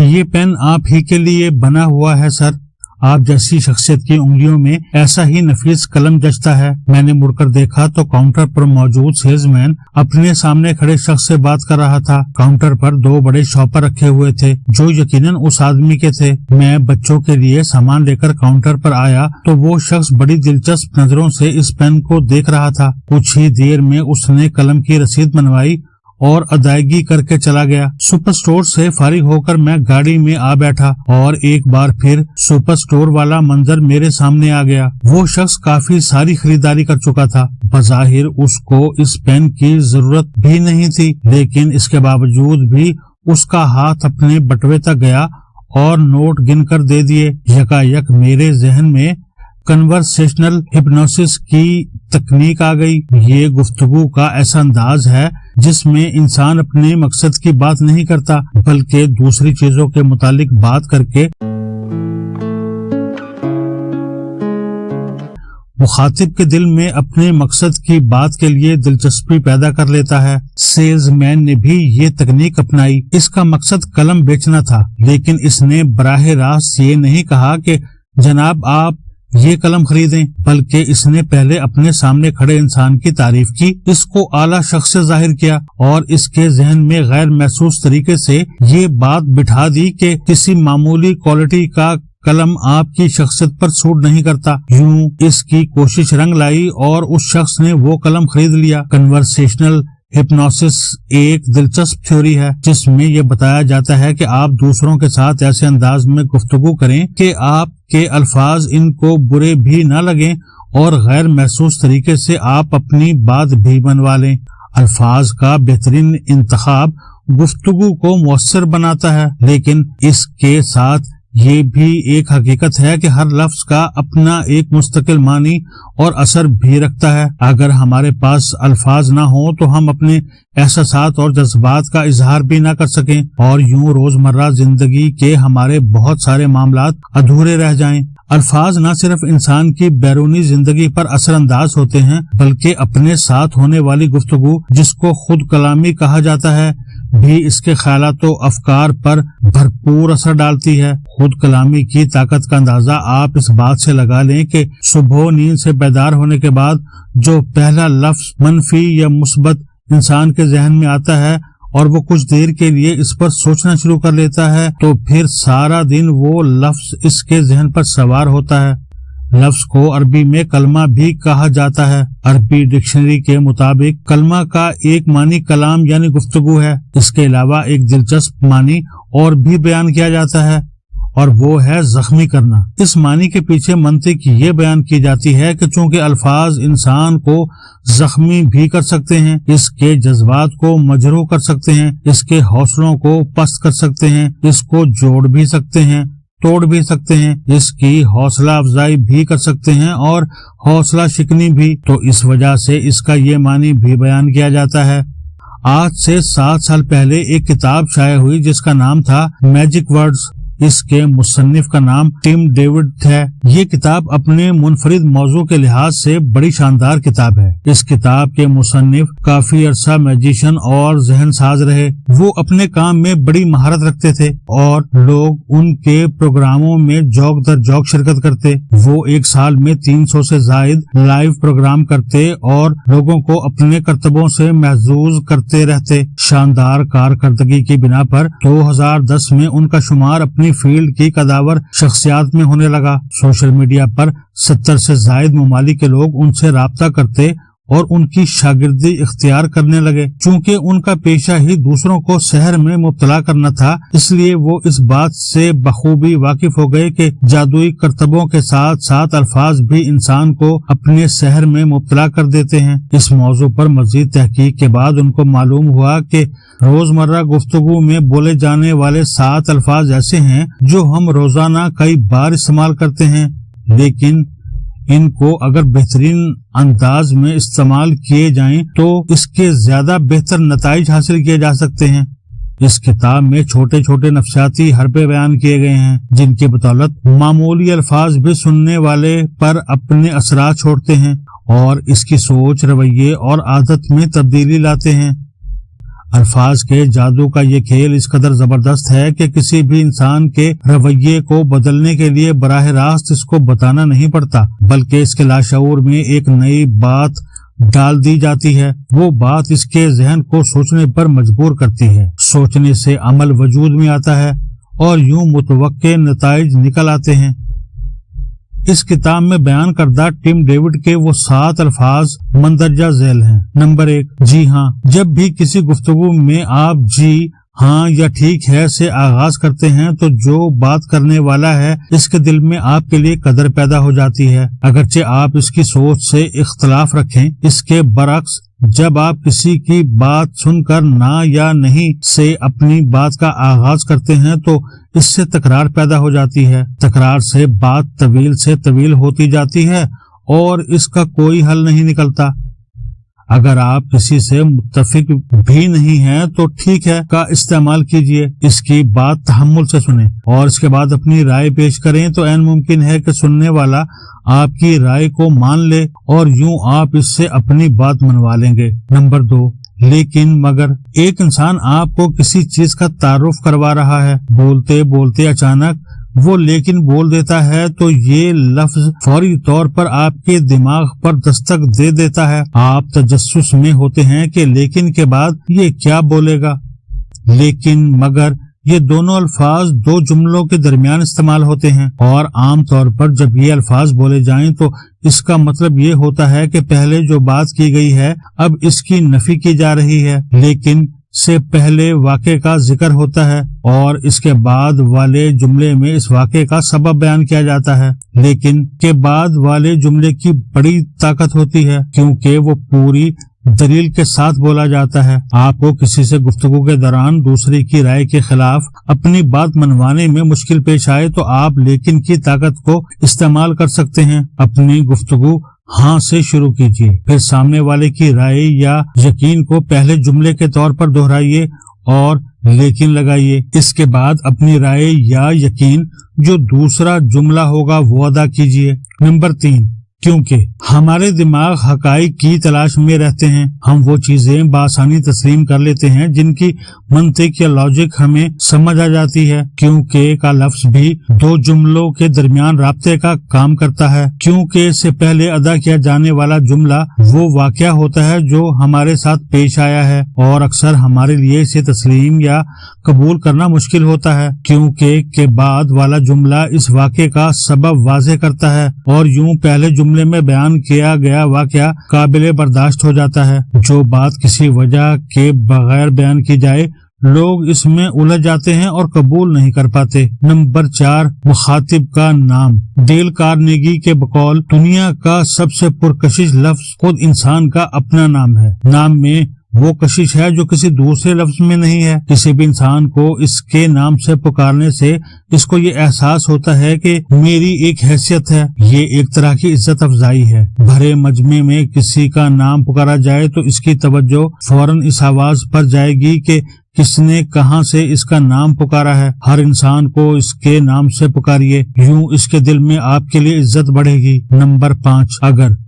یہ پین آپ ہی کے لیے بنا ہوا ہے سر، آپ جیسی شخصیت کی انگلیوں میں ایسا ہی نفیس قلم جچتا ہے۔ میں نے مڑ کر دیکھا تو کاؤنٹر پر موجود سیلز مین اپنے سامنے کھڑے شخص سے بات کر رہا تھا۔ کاؤنٹر پر 2 بڑے شاپر رکھے ہوئے تھے جو یقیناً اس آدمی کے تھے۔ میں بچوں کے لیے سامان لے کر کاؤنٹر پر آیا تو وہ شخص بڑی دلچسپ نظروں سے اس پین کو دیکھ رہا تھا۔ کچھ ہی دیر میں اس نے قلم کی رسید بنوائی اور ادائیگی کر کے چلا گیا۔ سپر سٹور سے فارغ ہو کر میں گاڑی میں آ بیٹھا اور ایک بار پھر سپر سٹور والا منظر میرے سامنے آ گیا۔ وہ شخص کافی ساری خریداری کر چکا تھا، بظاہر اس کو اس پین کی ضرورت بھی نہیں تھی، لیکن اس کے باوجود بھی اس کا ہاتھ اپنے بٹوے تک گیا اور نوٹ گن کر دے دیے۔ یکایک میرے ذہن میں کنورسیشنل ہپنوسس کی تکنیک آ گئی۔ یہ گفتگو کا ایسا انداز ہے جس میں انسان اپنے مقصد کی بات نہیں کرتا بلکہ دوسری چیزوں کے متعلق بات کر کے مخاطب کے دل میں اپنے مقصد کی بات کے لیے دلچسپی پیدا کر لیتا ہے۔ سیلز مین نے بھی یہ تکنیک اپنائی۔ اس کا مقصد قلم بیچنا تھا، لیکن اس نے براہ راست یہ نہیں کہا کہ جناب آپ یہ قلم خریدیں، بلکہ اس نے پہلے اپنے سامنے کھڑے انسان کی تعریف کی، اس کو اعلیٰ شخص سے ظاہر کیا اور اس کے ذہن میں غیر محسوس طریقے سے یہ بات بٹھا دی کہ کسی معمولی کوالٹی کا قلم آپ کی شخصیت پر سوٹ نہیں کرتا۔ یوں اس کی کوشش رنگ لائی اور اس شخص نے وہ قلم خرید لیا۔ کنورسیشنل ہپنوسس ایک دلچسپ تھیوری ہے جس میں یہ بتایا جاتا ہے کہ آپ دوسروں کے ساتھ ایسے انداز میں گفتگو کریں کہ آپ کے الفاظ ان کو برے بھی نہ لگیں اور غیر محسوس طریقے سے آپ اپنی بات بھی منوا لیں۔ الفاظ کا بہترین انتخاب گفتگو کو مؤثر بناتا ہے، لیکن اس کے ساتھ یہ بھی ایک حقیقت ہے کہ ہر لفظ کا اپنا ایک مستقل معنی اور اثر بھی رکھتا ہے۔ اگر ہمارے پاس الفاظ نہ ہوں تو ہم اپنے احساسات اور جذبات کا اظہار بھی نہ کر سکیں اور یوں روزمرہ زندگی کے ہمارے بہت سارے معاملات ادھورے رہ جائیں۔ الفاظ نہ صرف انسان کی بیرونی زندگی پر اثر انداز ہوتے ہیں بلکہ اپنے ساتھ ہونے والی گفتگو، جس کو خود کلامی کہا جاتا ہے، بھی اس کے خیالات و افکار پر بھرپور اثر ڈالتی ہے۔ خود کلامی کی طاقت کا اندازہ آپ اس بات سے لگا لیں کہ صبح نیند سے بیدار ہونے کے بعد جو پہلا لفظ منفی یا مثبت انسان کے ذہن میں آتا ہے اور وہ کچھ دیر کے لیے اس پر سوچنا شروع کر لیتا ہے تو پھر سارا دن وہ لفظ اس کے ذہن پر سوار ہوتا ہے۔ لفظ کو عربی میں کلمہ بھی کہا جاتا ہے۔ عربی ڈکشنری کے مطابق کلمہ کا ایک معنی کلام یعنی گفتگو ہے۔ اس کے علاوہ ایک دلچسپ معنی اور بھی بیان کیا جاتا ہے اور وہ ہے زخمی کرنا۔ اس معنی کے پیچھے منطق یہ بیان کی جاتی ہے کہ چونکہ الفاظ انسان کو زخمی بھی کر سکتے ہیں، اس کے جذبات کو مجروح کر سکتے ہیں، اس کے حوصلوں کو پست کر سکتے ہیں، اس کو جوڑ بھی سکتے ہیں، توڑ بھی سکتے ہیں، اس کی حوصلہ افزائی بھی کر سکتے ہیں اور حوصلہ شکنی بھی، تو اس وجہ سے اس کا یہ معنی بھی بیان کیا جاتا ہے۔ آج سے 7 سال پہلے ایک کتاب شائع ہوئی جس کا نام تھا میجک ورڈز۔ اس کے مصنف کا نام ٹم ڈیوڈ ہے۔ یہ کتاب اپنے منفرد موضوع کے لحاظ سے بڑی شاندار کتاب ہے۔ اس کتاب کے مصنف کافی عرصہ میجیشین اور ذہن ساز رہے۔ وہ اپنے کام میں بڑی مہارت رکھتے تھے اور لوگ ان کے پروگراموں میں جوک در جوک شرکت کرتے۔ وہ ایک سال میں 300 سے زائد لائیو پروگرام کرتے اور لوگوں کو اپنے کرتبوں سے محظوظ کرتے رہتے۔ شاندار کارکردگی کی بنا پر 2010 میں ان کا شمار اپنی فیلڈ کی قداور شخصیات میں ہونے لگا۔ سوشل میڈیا پر 70 سے زائد ممالک کے لوگ ان سے رابطہ کرتے اور ان کی شاگردی اختیار کرنے لگے۔ چونکہ ان کا پیشہ ہی دوسروں کو سحر میں مبتلا کرنا تھا، اس لیے وہ اس بات سے بخوبی واقف ہو گئے کہ جادوئی کرتبوں کے ساتھ ساتھ الفاظ بھی انسان کو اپنے سحر میں مبتلا کر دیتے ہیں۔ اس موضوع پر مزید تحقیق کے بعد ان کو معلوم ہوا کہ روزمرہ گفتگو میں بولے جانے والے 7 الفاظ ایسے ہیں جو ہم روزانہ کئی بار استعمال کرتے ہیں، لیکن ان کو اگر بہترین انداز میں استعمال کیے جائیں تو اس کے زیادہ بہتر نتائج حاصل کیے جا سکتے ہیں۔ اس کتاب میں چھوٹے چھوٹے نفسیاتی حربے بیان کیے گئے ہیں جن کی بدولت معمولی الفاظ بھی سننے والے پر اپنے اثرات چھوڑتے ہیں اور اس کی سوچ، رویے اور عادت میں تبدیلی لاتے ہیں۔ الفاظ کے جادو کا یہ کھیل اس قدر زبردست ہے کہ کسی بھی انسان کے رویے کو بدلنے کے لیے براہ راست اس کو بتانا نہیں پڑتا، بلکہ اس کے لاشعور میں ایک نئی بات ڈال دی جاتی ہے۔ وہ بات اس کے ذہن کو سوچنے پر مجبور کرتی ہے، سوچنے سے عمل وجود میں آتا ہے اور یوں متوقع نتائج نکل آتے ہیں۔ اس کتاب میں بیان کردہ ٹم ڈیوڈ کے وہ 7 الفاظ مندرجہ ذیل ہیں۔ نمبر 1، جی ہاں۔ جب بھی کسی گفتگو میں آپ جی ہاں یا ٹھیک ہے سے آغاز کرتے ہیں تو جو بات کرنے والا ہے اس کے دل میں آپ کے لیے قدر پیدا ہو جاتی ہے، اگرچہ آپ اس کی سوچ سے اختلاف رکھیں۔ اس کے برعکس جب آپ کسی کی بات سن کر نہ یا نہیں سے اپنی بات کا آغاز کرتے ہیں تو اس سے تکرار پیدا ہو جاتی ہے۔ تکرار سے بات طویل سے طویل ہوتی جاتی ہے اور اس کا کوئی حل نہیں نکلتا۔ اگر آپ کسی سے متفق بھی نہیں ہیں تو ٹھیک ہے کا استعمال کیجئے، اس کی بات تحمل سے سنیں اور اس کے بعد اپنی رائے پیش کریں تو عین ممکن ہے کہ سننے والا آپ کی رائے کو مان لے اور یوں آپ اس سے اپنی بات منوا لیں گے۔ نمبر 2، لیکن مگر۔ ایک انسان آپ کو کسی چیز کا تعارف کروا رہا ہے، بولتے بولتے اچانک وہ لیکن بول دیتا ہے تو یہ لفظ فوری طور پر آپ کے دماغ پر دستک دے دیتا ہے۔ آپ تجسس میں ہوتے ہیں کہ لیکن کے بعد یہ کیا بولے گا۔ لیکن مگر یہ دونوں الفاظ 2 جملوں کے درمیان استعمال ہوتے ہیں اور عام طور پر جب یہ الفاظ بولے جائیں تو اس کا مطلب یہ ہوتا ہے کہ پہلے جو بات کی گئی ہے اب اس کی نفی کی جا رہی ہے۔ لیکن سے پہلے واقعے کا ذکر ہوتا ہے اور اس کے بعد والے جملے میں اس واقعے کا سبب بیان کیا جاتا ہے۔ لیکن کے بعد والے جملے کی بڑی طاقت ہوتی ہے کیونکہ وہ پوری دلیل کے ساتھ بولا جاتا ہے۔ آپ کو کسی سے گفتگو کے دوران دوسرے کی رائے کے خلاف اپنی بات منوانے میں مشکل پیش آئے تو آپ لیکن کی طاقت کو استعمال کر سکتے ہیں۔ اپنی گفتگو ہاں سے شروع کیجیے، پھر سامنے والے کی رائے یا یقین کو پہلے جملے کے طور پر دہرائیے اور لیکن لگائیے۔ اس کے بعد اپنی رائے یا یقین جو دوسرا جملہ ہوگا وہ ادا کیجیے۔ نمبر 3، کیونکہ ہمارے دماغ حقائق کی تلاش میں رہتے ہیں، ہم وہ چیزیں بآسانی تسلیم کر لیتے ہیں جن کی منطق یا لاجک ہمیں سمجھ آ جاتی ہے۔ کیونکہ کا لفظ بھی 2 جملوں کے درمیان رابطے کا کام کرتا ہے۔ کیونکہ سے پہلے ادا کیا جانے والا جملہ وہ واقعہ ہوتا ہے جو ہمارے ساتھ پیش آیا ہے اور اکثر ہمارے لیے اسے تسلیم یا قبول کرنا مشکل ہوتا ہے۔ کیونکہ کے بعد والا جملہ اس واقعے کا سبب واضح کرتا ہے اور یوں پہلے جملے میں بیان کیا گیا واقعہ قابل برداشت ہو جاتا ہے۔ جو بات کسی وجہ کے بغیر بیان کی جائے لوگ اس میں الجھ جاتے ہیں اور قبول نہیں کر پاتے۔ نمبر 4، مخاطب کا نام۔ ڈیل کارنیگی کے بقول دنیا کا سب سے پرکشش لفظ خود انسان کا اپنا نام ہے۔ نام میں وہ کشش ہے جو کسی دوسرے لفظ میں نہیں ہے۔ کسی بھی انسان کو اس کے نام سے پکارنے سے اس کو یہ احساس ہوتا ہے کہ میری ایک حیثیت ہے، یہ ایک طرح کی عزت افزائی ہے۔ بھرے مجمع میں کسی کا نام پکارا جائے تو اس کی توجہ فوراً اس آواز پر جائے گی کہ کس نے کہاں سے اس کا نام پکارا ہے۔ ہر انسان کو اس کے نام سے پکاریے، یوں اس کے دل میں آپ کے لیے عزت بڑھے گی۔ نمبر 5،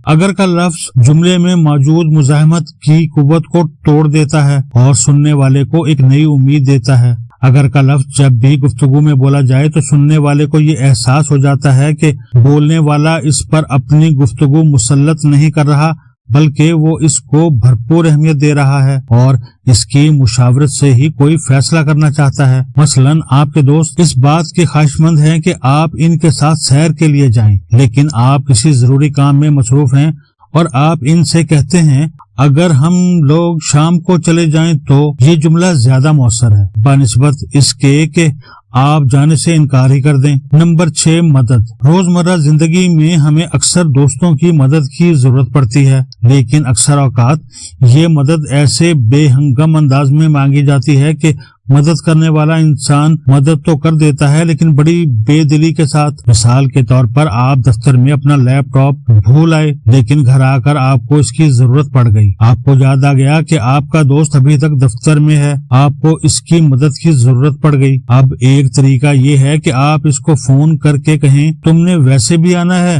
اگر کا لفظ جملے میں موجود مزاحمت کی قوت کو توڑ دیتا ہے اور سننے والے کو ایک نئی امید دیتا ہے۔ اگر کا لفظ جب بھی گفتگو میں بولا جائے تو سننے والے کو یہ احساس ہو جاتا ہے کہ بولنے والا اس پر اپنی گفتگو مسلط نہیں کر رہا بلکہ وہ اس کو بھرپور اہمیت دے رہا ہے اور اس کی مشاورت سے ہی کوئی فیصلہ کرنا چاہتا ہے۔ مثلاً آپ کے دوست اس بات کے خواہش مند ہیں کہ آپ ان کے ساتھ سیر کے لیے جائیں، لیکن آپ کسی ضروری کام میں مصروف ہیں اور آپ ان سے کہتے ہیں اگر ہم لوگ شام کو چلے جائیں تو یہ جملہ زیادہ مؤثر ہے بنسبت اس کے کہ آپ جانے سے انکار ہی کر دیں۔ نمبر 6، مدد۔ روزمرہ زندگی میں ہمیں اکثر دوستوں کی مدد کی ضرورت پڑتی ہے، لیکن اکثر اوقات یہ مدد ایسے بے ہنگم انداز میں مانگی جاتی ہے کہ مدد کرنے والا انسان مدد تو کر دیتا ہے لیکن بڑی بے دلی کے ساتھ۔ مثال کے طور پر آپ دفتر میں اپنا لیپ ٹاپ بھول آئے لیکن گھر آ کر آپ کو اس کی ضرورت پڑ گئی۔ آپ کو یاد آ گیا کہ آپ کا دوست ابھی تک دفتر میں ہے، آپ کو اس کی مدد کی ضرورت پڑ گئی۔ اب ایک طریقہ یہ ہے کہ آپ اس کو فون کر کے کہیں تم نے ویسے بھی آنا ہے